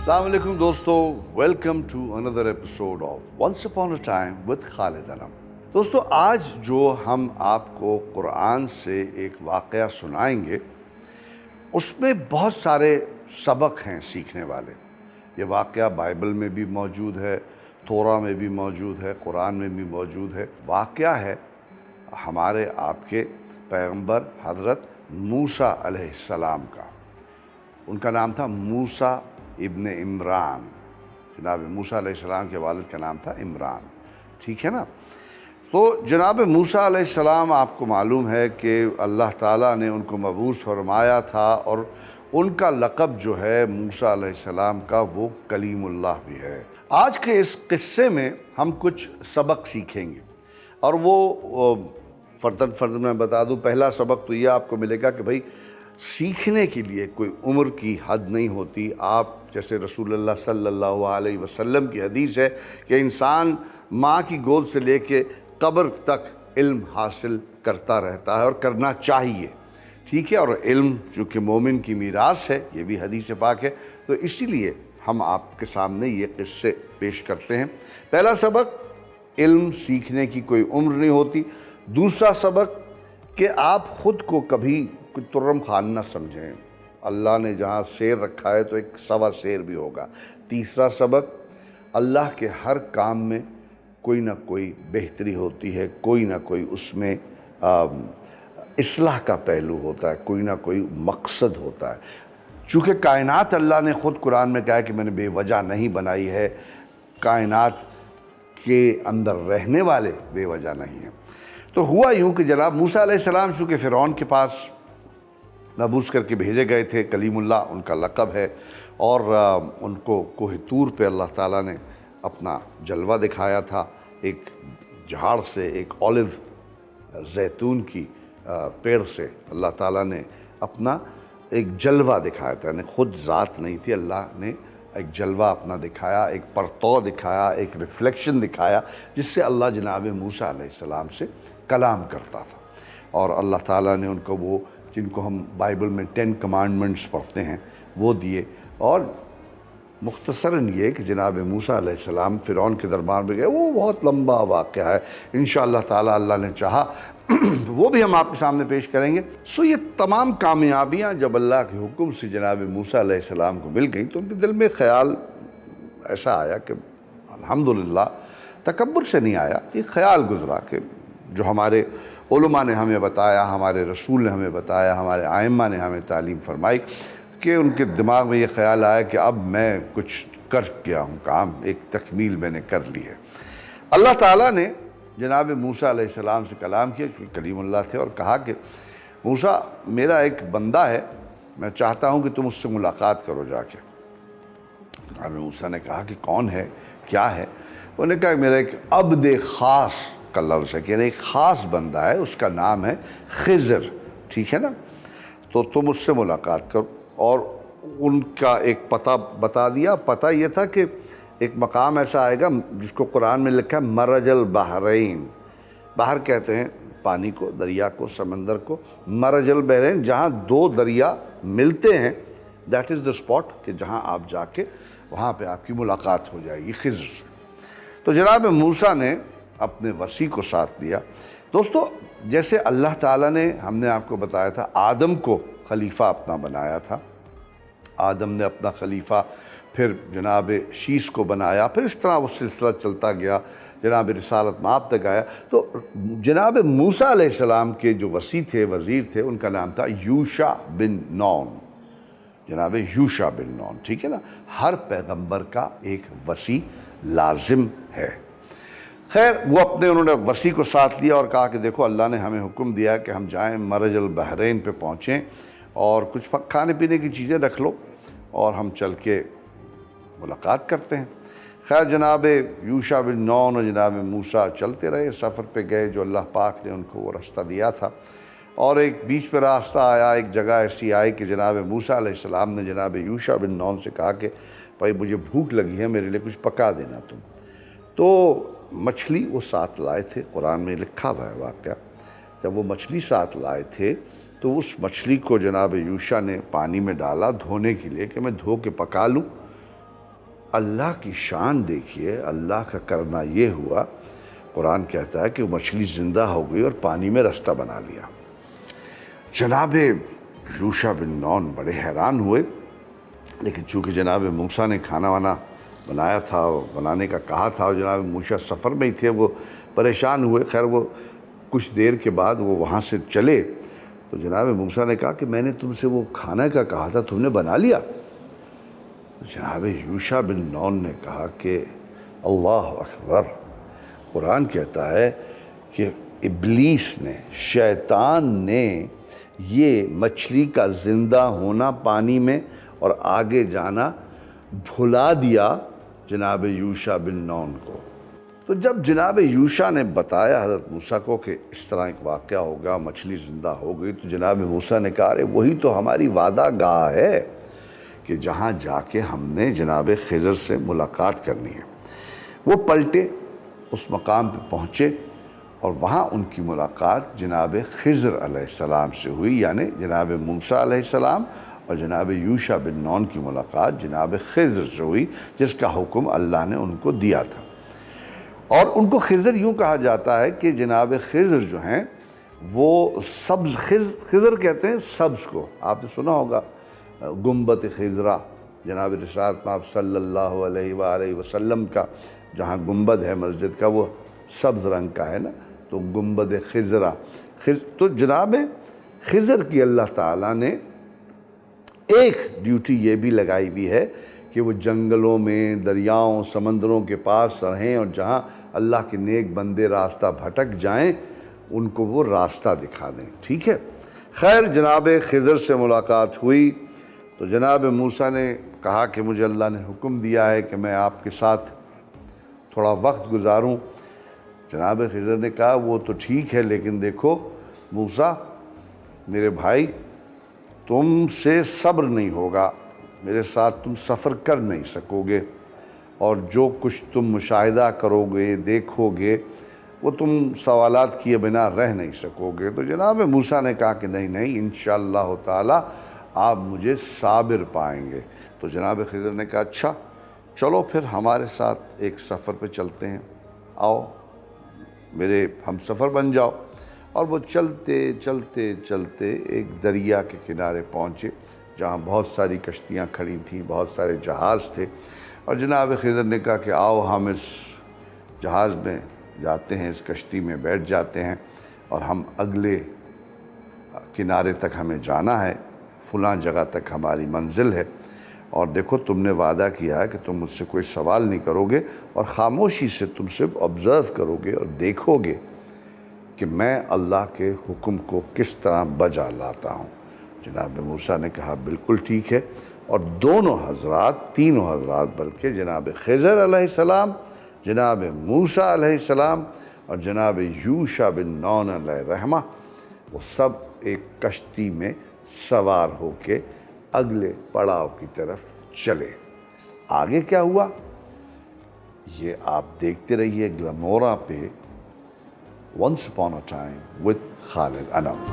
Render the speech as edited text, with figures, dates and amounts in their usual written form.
السلام علیکم دوستو، welcome to another episode of once upon a time with Khalid Ilm. دوستو، آج جو ہم آپ کو قرآن سے ایک واقعہ سنائیں گے اس میں بہت سارے سبق ہیں سیکھنے والے۔ یہ واقعہ بائبل میں بھی موجود ہے، تورا میں بھی موجود ہے، قرآن میں بھی موجود ہے۔ واقعہ ہے ہمارے آپ کے پیغمبر حضرت موسیٰ علیہ السلام کا۔ ان کا نام تھا موسیٰ ابن عمران۔ جناب موسیٰ علیہ السلام کے والد کا نام تھا عمران، ٹھیک ہے نا؟ تو جناب موسیٰ علیہ السلام، آپ کو معلوم ہے کہ اللہ تعالیٰ نے ان کو مبعوث فرمایا تھا، اور ان کا لقب جو ہے موسیٰ علیہ السلام کا وہ کلیم اللہ بھی ہے۔ آج کے اس قصے میں ہم کچھ سبق سیکھیں گے، اور وہ فرداً میں بتا دوں، پہلا سبق تو یہ آپ کو ملے گا کہ بھائی سیکھنے کے لیے کوئی عمر کی حد نہیں ہوتی۔ آپ جیسے رسول اللہ صلی اللہ علیہ وسلم کی حدیث ہے کہ انسان ماں کی گود سے لے کے قبر تک علم حاصل کرتا رہتا ہے اور کرنا چاہیے، ٹھیک ہے؟ اور علم چونکہ مومن کی میراث ہے، یہ بھی حدیث پاک ہے، تو اسی لیے ہم آپ کے سامنے یہ قصے پیش کرتے ہیں۔ پہلا سبق، علم سیکھنے کی کوئی عمر نہیں ہوتی۔ دوسرا سبق کہ آپ خود کو کبھی کوئی ترم خان نہ سمجھیں، اللہ نے جہاں شیر رکھا ہے تو ایک سوا شیر بھی ہوگا۔ تیسرا سبق، اللہ کے ہر کام میں کوئی نہ کوئی بہتری ہوتی ہے، کوئی نہ کوئی اس میں اصلاح کا پہلو ہوتا ہے، کوئی نہ کوئی مقصد ہوتا ہے۔ چونکہ کائنات اللہ نے خود قرآن میں کہا ہے کہ میں نے بے وجہ نہیں بنائی ہے، کائنات کے اندر رہنے والے بے وجہ نہیں ہیں۔ تو ہوا یوں کہ جناب موسیٰ علیہ السلام چونکہ فرعون کے پاس مبعوث کر کے بھیجے گئے تھے، کلیم اللہ ان کا لقب ہے، اور ان کو کوہ طور پہ اللہ تعالیٰ نے اپنا جلوہ دکھایا تھا۔ ایک جھاڑ سے، ایک اولیو زیتون کی پیڑ سے اللہ تعالیٰ نے اپنا ایک جلوہ دکھایا تھا، یعنی خود ذات نہیں تھی، اللہ نے ایک جلوہ اپنا دکھایا، ایک پرتو دکھایا، ایک ریفلیکشن دکھایا، جس سے اللہ جناب موسیٰ علیہ السلام سے کلام کرتا تھا۔ اور اللہ تعالیٰ نے ان کو وہ جن کو ہم بائبل میں 10 کمانڈمنٹس پڑھتے ہیں وہ دیے۔ اور مختصراً یہ کہ جناب موسیٰ علیہ السلام فرعون کے دربار میں گئے، وہ بہت لمبا واقعہ ہے، انشاءاللہ تعالیٰ اللہ نے چاہا وہ بھی ہم آپ کے سامنے پیش کریں گے۔ یہ تمام کامیابیاں جب اللہ کے حکم سے جناب موسیٰ علیہ السلام کو مل گئیں تو ان کے دل میں خیال ایسا آیا کہ الحمدللہ، تکبر سے نہیں آیا، یہ خیال گزرا کہ جو ہمارے علماء نے ہمیں بتایا، ہمارے رسول نے ہمیں بتایا، ہمارے ائمہ نے ہمیں تعلیم فرمائی، کہ ان کے دماغ میں یہ خیال آیا کہ اب میں کچھ کر گیا ہوں، کام ایک تکمیل میں نے کر لی ہے۔ اللہ تعالیٰ نے جناب موسیٰ علیہ السلام سے کلام کیا، چونکہ کلیم اللہ تھے، اور کہا کہ موسیٰ، میرا ایک بندہ ہے، میں چاہتا ہوں کہ تم اس سے ملاقات کرو جا کے۔ جناب موسیٰ نے کہا کہ کون ہے، کیا ہے؟ انہوں نے کہا کہ میرا ایک عبد خاص کا لفظ ہے، کہ ایک خاص بندہ ہے، اس کا نام ہے خضر، ٹھیک ہے نا؟ تو تم اس سے ملاقات کرو۔ اور ان کا ایک پتہ بتا دیا۔ پتہ یہ تھا کہ ایک مقام ایسا آئے گا جس کو قرآن میں لکھا ہے مرج البحرین، باہر کہتے ہیں پانی کو، دریا کو، سمندر کو، مرج البحرین، جہاں دو دریا ملتے ہیں، دیٹ از دا اسپاٹ، کہ جہاں آپ جا کے وہاں پہ آپ کی ملاقات ہو جائے گی خضر سے۔ تو جناب موسیٰ نے اپنے وصی کو ساتھ دیا۔ دوستو، جیسے اللہ تعالیٰ نے، ہم نے آپ کو بتایا تھا، آدم کو خلیفہ اپنا بنایا تھا، آدم نے اپنا خلیفہ پھر جناب شیش کو بنایا، پھر اس طرح وہ سلسلہ چلتا گیا، جناب رسالت مآب تک آیا۔ تو جناب موسیٰ علیہ السلام کے جو وصی تھے، وزیر تھے، ان کا نام تھا یوشع بن نون، جناب یوشع بن نون، ٹھیک ہے نا؟ ہر پیغمبر کا ایک وصی لازم ہے۔ خیر، وہ انہوں نے وصی کو ساتھ لیا اور کہا کہ دیکھو، اللہ نے ہمیں حکم دیا کہ ہم جائیں مرج البحرین پہ پہنچیں، اور کچھ کھانے پینے کی چیزیں رکھ لو اور ہم چل کے ملاقات کرتے ہیں۔ خیر، جناب یوشع بن نون اور جناب موسیٰ چلتے رہے، سفر پہ گئے جو اللہ پاک نے ان کو وہ راستہ دیا تھا۔ اور ایک بیچ پہ راستہ آیا، ایک جگہ ایسی آئی کہ جناب موسیٰ علیہ السلام نے جناب یوشع بن نون سے کہا کہ بھائی مجھے بھوک لگی ہے، میرے لیے کچھ پکا دینا تم۔ تو مچھلی وہ ساتھ لائے تھے، قرآن میں لکھا ہوا ہے واقعہ، جب وہ مچھلی ساتھ لائے تھے تو اس مچھلی کو جناب یوشع نے پانی میں ڈالا دھونے کے لیے کہ میں دھو کے پکا لوں، اللہ کی شان دیکھیے، اللہ کا کرنا یہ ہوا، قرآن کہتا ہے کہ وہ مچھلی زندہ ہو گئی اور پانی میں رستہ بنا لیا۔ جناب یوشع بن نون بڑے حیران ہوئے، لیکن چونکہ جناب موسیٰ نے کھانا وانا بنایا تھا، بنانے کا کہا تھا، اور جناب موسیٰ سفر میں ہی تھے، وہ پریشان ہوئے۔ خیر وہ کچھ دیر کے بعد وہ وہاں سے چلے تو جناب موسیٰ نے کہا کہ میں نے تم سے وہ کھانے کا کہا تھا، تم نے بنا لیا؟ جناب یوشع بن نون نے کہا کہ اللہ اکبر، قرآن کہتا ہے کہ ابلیس نے، شیطان نے یہ مچھلی کا زندہ ہونا پانی میں اور آگے جانا بھلا دیا جناب یوشع بن نون کو۔ تو جب جناب یوشع نے بتایا حضرت موسیٰ کو کہ اس طرح ایک واقعہ ہوگا، مچھلی زندہ ہو گئی، تو جناب موسیٰ نے کہا ارے وہی تو ہماری وعدہ گاہ ہے کہ جہاں جا کے ہم نے جناب خضر سے ملاقات کرنی ہے۔ وہ پلٹے، اس مقام پہ پہنچے، اور وہاں ان کی ملاقات جناب خضر علیہ السلام سے ہوئی، یعنی جناب موسیٰ علیہ السلام اور جناب یوشع بن نون کی ملاقات جناب خضر سے ہوئی، جس کا حکم اللہ نے ان کو دیا تھا۔ اور ان کو خضر یوں کہا جاتا ہے کہ جناب خضر جو ہیں وہ سبز، خضر کہتے ہیں سبز کو، آپ نے سنا ہوگا گنبد خضرا، جناب رسالت مآب صلی اللہ علیہ وآلہ وسلم کا جہاں گنبد ہے مسجد کا، وہ سبز رنگ کا ہے نا، تو گنبد خضرا۔ تو جناب خضر کی اللہ تعالیٰ نے ایک ڈیوٹی یہ بھی لگائی ہوئی ہے کہ وہ جنگلوں میں، دریاؤں، سمندروں کے پاس رہیں، اور جہاں اللہ کے نیک بندے راستہ بھٹک جائیں ان کو وہ راستہ دکھا دیں، ٹھیک ہے۔ خیر جناب خضر سے ملاقات ہوئی تو جناب موسیٰ نے کہا کہ مجھے اللہ نے حکم دیا ہے کہ میں آپ کے ساتھ تھوڑا وقت گزاروں۔ جناب خضر نے کہا وہ تو ٹھیک ہے، لیکن دیکھو موسیٰ میرے بھائی، تم سے صبر نہیں ہوگا، میرے ساتھ تم سفر کر نہیں سکو گے، اور جو کچھ تم مشاہدہ کرو گے، دیکھو گے، وہ تم سوالات کیے بنا رہ نہیں سکو گے۔ تو جناب موسیٰ نے کہا کہ نہیں انشاءاللہ تعالی آپ مجھے صابر پائیں گے۔ تو جناب خضر نے کہا اچھا چلو پھر ہمارے ساتھ ایک سفر پہ چلتے ہیں، آؤ میرے ہم سفر بن جاؤ۔ اور وہ چلتے چلتے چلتے ایک دریا کے کنارے پہنچے جہاں بہت ساری کشتیاں کھڑی تھیں، بہت سارے جہاز تھے، اور جناب خضر نے کہا کہ آؤ ہم اس جہاز میں جاتے ہیں، اس کشتی میں بیٹھ جاتے ہیں، اور ہم اگلے کنارے تک ہمیں جانا ہے، فلاں جگہ تک ہماری منزل ہے، اور دیکھو تم نے وعدہ کیا ہے کہ تم مجھ سے کوئی سوال نہیں کرو گے، اور خاموشی سے تم صرف آبزرو کرو گے اور دیکھو گے کہ میں اللہ کے حکم کو کس طرح بجا لاتا ہوں۔ جناب موسیٰ نے کہا بالکل ٹھیک ہے، اور دونوں حضرات، تینوں حضرات بلکہ، جناب خضر علیہ السلام، جناب موسیٰ علیہ السلام اور جناب یوشع بن نون علیہ الرحمہ، وہ سب ایک کشتی میں سوار ہو کے اگلے پڑاؤ کی طرف چلے۔ آگے کیا ہوا یہ آپ دیکھتے رہیے گلمورا پہ Once Upon a Time with Khalid Anam.